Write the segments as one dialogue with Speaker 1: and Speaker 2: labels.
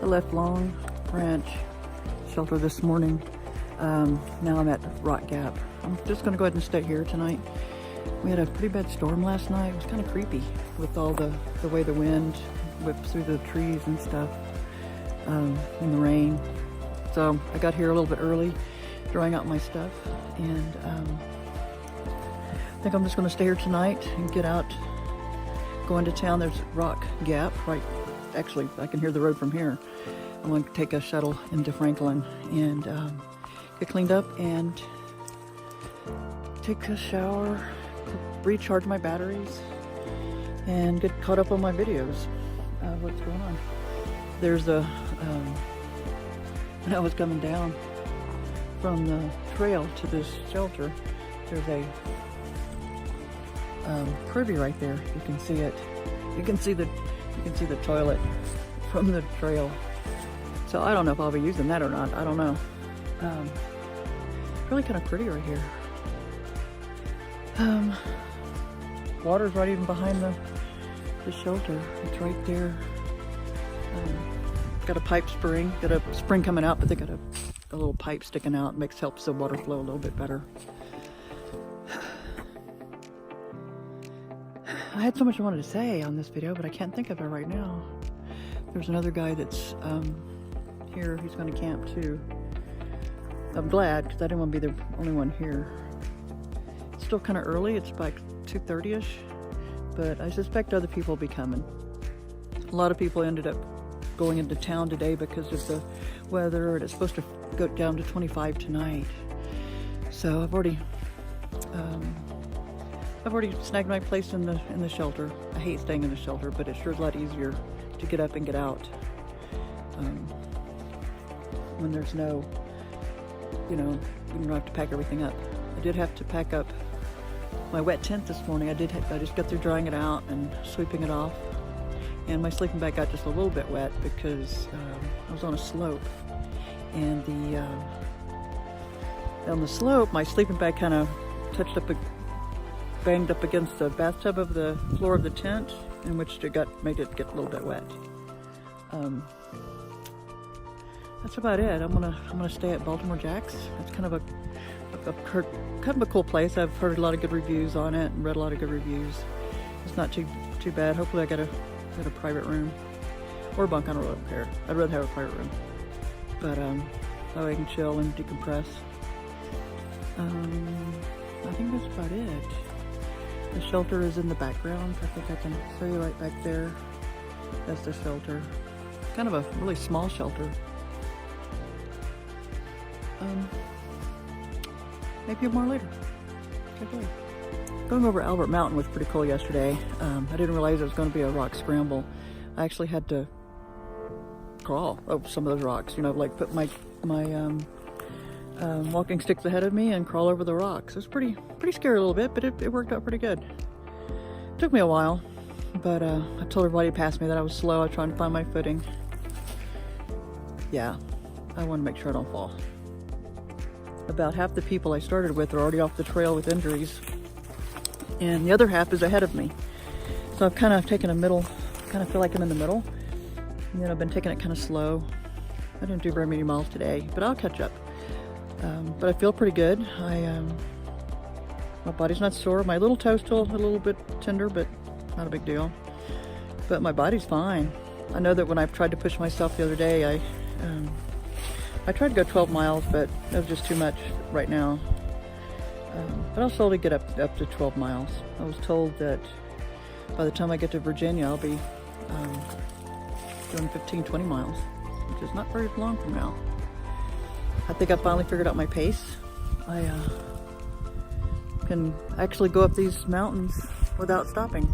Speaker 1: I left Long Branch Shelter this morning. Now I'm at Rock Gap. I'm just gonna go ahead and stay here tonight. We had a pretty bad storm last night. It was kind of creepy with all the way the wind whipped through the trees and stuff, in the rain. So I got here a little bit early, drying out my stuff, and I think I'm just gonna stay here tonight and get out, go into town. There's Rock Gap, right? Actually, I can hear the road from here. I'm going to take a shuttle into Franklin and get cleaned up and take a shower, recharge my batteries, and get caught up on my videos. What's going on? There's a, when I was coming down from the trail to this shelter, there's a privy right there. You can see it. You can see the toilet from the trail. So I don't know if I'll be using that or not. I don't know. Really kind of pretty right here. Water's right even behind the shelter. It's right there. Got a pipe spring. Got a spring coming out, but they got a little pipe sticking out. Helps the water flow a little bit better. I had so much I wanted to say on this video, but I can't think of it right now. There's another guy that's here. He's going to camp too. I'm glad, because I didn't want to be the only one here. It's still kind of early. It's like 2:30ish, but I suspect other people will be coming. A lot of people ended up going into town today because of the weather, and it's supposed to go down to 25 tonight. So I've already snagged my place in the shelter. I hate staying in the shelter, but it's sure a lot easier to get up and get out when there's no, you don't have to pack everything up. I did have to pack up my wet tent this morning. I just got through drying it out and sweeping it off, and my sleeping bag got just a little bit wet because I was on a slope, and on the slope my sleeping bag kind of banged up against the bathtub of the floor of the tent, in which it made it get a little bit wet. That's about it. I'm gonna stay at Baltimore Jack's. It's kind of a cool place. I've heard a lot of good reviews on it and read a lot of good reviews. It's not too bad. Hopefully I get a private room or a bunk. I don't care. I'd rather have a private room, but that way I can chill and decompress. I think that's about it. The shelter is in the background. I think I can show you right back there. That's the shelter. Kind of a really small shelter. Maybe more later. Okay. Going over Albert Mountain was pretty cool yesterday. I didn't realize it was going to be a rock scramble. I actually had to crawl over some of those rocks. Like put my walking sticks ahead of me and crawl over the rocks. It was pretty scary a little bit, but it worked out pretty good. It took me a while, but I told everybody past me that I was slow. I was trying to find my footing. Yeah, I want to make sure I don't fall. About half the people I started with are already off the trail with injuries, and the other half is ahead of me. So I've kind of taken a middle, kind of feel like I'm in the middle, and then I've been taking it kind of slow. I didn't do very many miles today, but I'll catch up. But I feel pretty good. My body's not sore. My little toe's still a little bit tender, but not a big deal. But my body's fine. I know that when I've tried to push myself the other day, I tried to go 12 miles, but that was just too much right now. But I'll slowly get up to 12 miles. I was told that by the time I get to Virginia, I'll be doing 15-20 miles, which is not very long from now. I think I finally figured out my pace. I can actually go up these mountains without stopping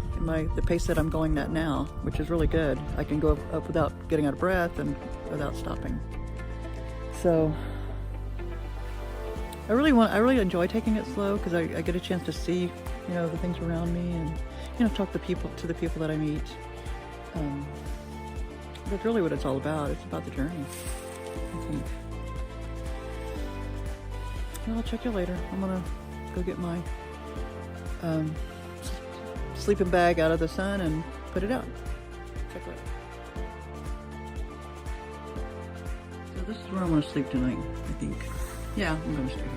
Speaker 1: the pace that I'm going at now, which is really good. I can go up without getting out of breath and without stopping. So I really enjoy taking it slow, because I get a chance to see, the things around me, and talk to the people that I meet. That's really what it's all about. It's about the journey, I think. Well, I'll check you later. I'm gonna go get my sleeping bag out of the sun and put it out. Check it out. this is where I want to sleep tonight, I think. Yeah, I'm going to stay here.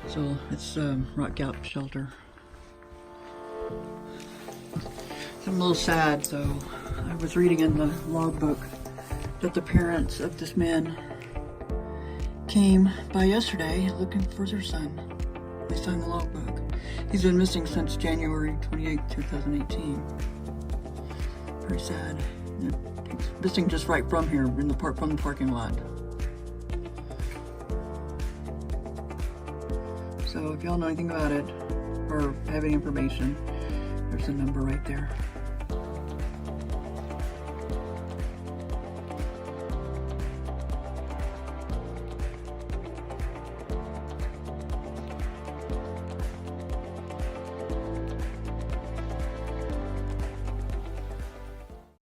Speaker 1: So it's Rock Gap Shelter. I'm a little sad, so I was reading in the logbook that the parents of this man came by yesterday looking for their son. They signed the logbook. He's been missing since January 28, 2018. Very sad. He's missing just right from here, from the parking lot. So if y'all know anything about it, or have any information, there's a number right there.